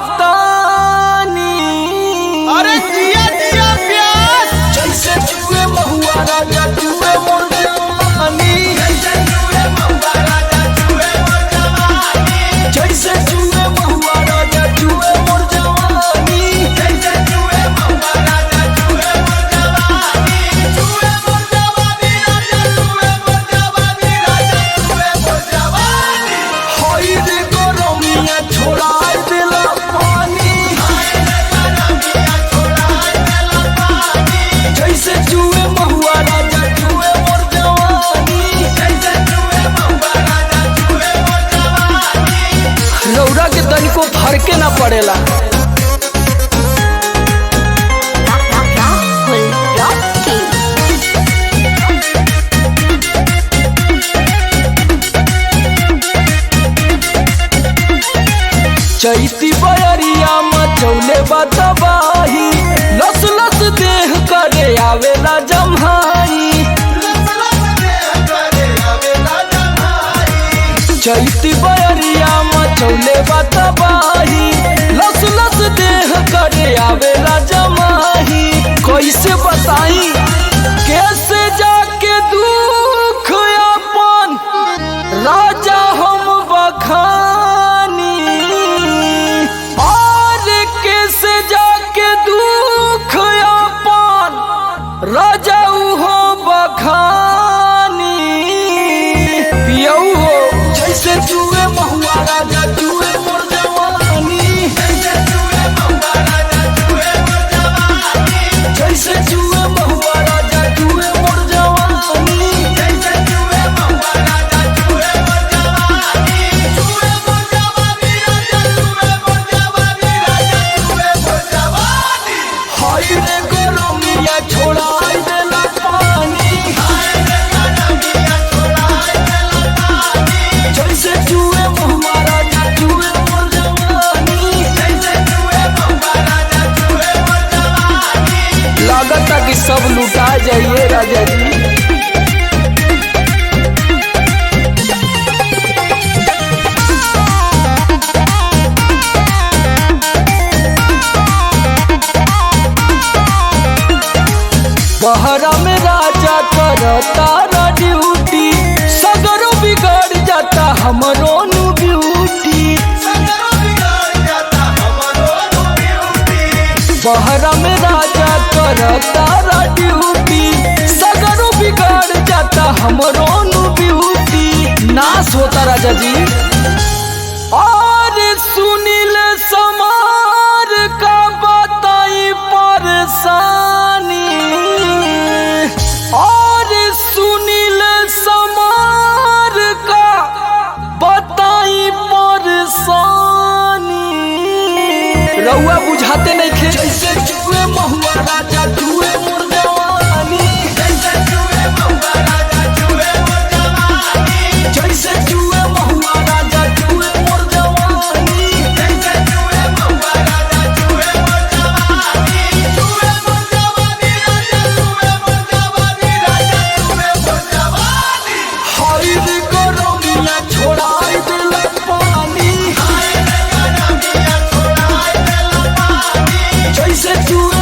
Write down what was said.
कहतानी। अरे जिया जिया प्यास जैसे जुए महुआ राजा जुए मोर जवानी। जैसे जुए महुआ राजा जुए मोर जवानी। जैसे जुए महुआ राजा जुए मोर जवानी। जैसे जुए महुआ राजा जुए मोर जवानी। जुए मोर जवानी राजा जुए मोर जवानी राजा जुए मोर जवानी। होई रे गरमिया छोड़ाई देला पानी। जैसे जुए महुआ राजा जुए मोर जवानी। जैसे जुए महुआ राजा जुए मोर जवानी। रौरा के तनिको फरके ना पड़ेला। चैती बयरिया मचौले बतबाही। लस लस देह करे आवेला जम्हाई। चैती बयरिया मचौले बतबाही। लस लस देह करे आवेला जमाही। कैसे बताई कैसे जाके दुख अपन राजा हम बखानी। और कैसे जाके दुख अपन राजा हो बखानी। पियऊ हो जैसे जुए महुआ राजा जुए मोर जवानी। जैसे जुए महुआ राजा जुए मोर जवानी। जैसे जुए महुआ राजा जुए मोर जवानी। जैसे जुए महुआ राजा जुए मोर जवानी। जुए मोर जवानी राजा जुए मोर जवानी राजा जुए मोर जवानी। हाय रे गरमिया छोड़ाई देला पानी। हाय रे गरमिया छोड़ाई देला पानी। जैसे जुए महुआ राजा जुए मोर जवानी। जैसे जुए महुआ राजा जुए मोर जवानी। लागता कि सब लुटा जाइए राजा जी। बहरा में राजा करता ड्यूटी। सगरो बिगड़ जाता हमरो नु ब्यूटी। बहरा में राजा करता ड्यूटी। सगरो बिगड़ जाता हमरो नु ब्यूटी। नाश होता राजा जी। और सुनील समार का बताई परेशानी। और सुनील समार का बताई परेशानी। रउआ बुझाते नहीं खे। जैसे जुए महुआ राजा जुए मोर जवानी। जैसे जुए महुआ राजा जुए मोर जवानी। जैसे जुए महुआ राजा जुए मोर जवानी। जैसे जुए महुआ राजा जुए मोर जवानी। जुए मोर जवानी राजा जुए मोर जवानी राजा जुए मोर जवानी। हाय रे गरमिया छोड़ाई देला पानी। हाय रे गरमिया छोड़ाई देला पानी। जैसे जुए